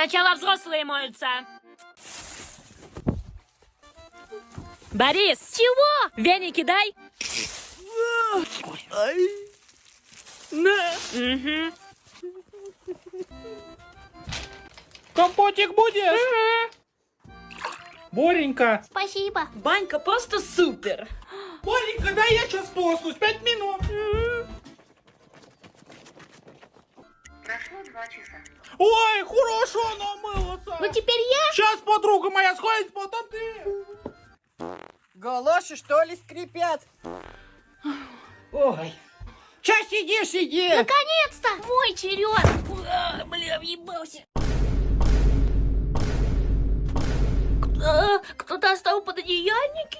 Сначала взрослые моются. Борис! Чего? Веники дай. На. Угу. Компотик будешь? Боренька. Спасибо. Банька просто супер. Боренька, дай я сейчас тоснусь. 5 минут. Прошло 2 часа. Ой, хорошо намылся. Ну теперь я? Сейчас подруга моя сходит под ты. Галоши, что ли, скрипят? Ой. Че сидишь, иди? Наконец-то! Мой черед! Бля, въебался. Кто-то оставил пододеяльники?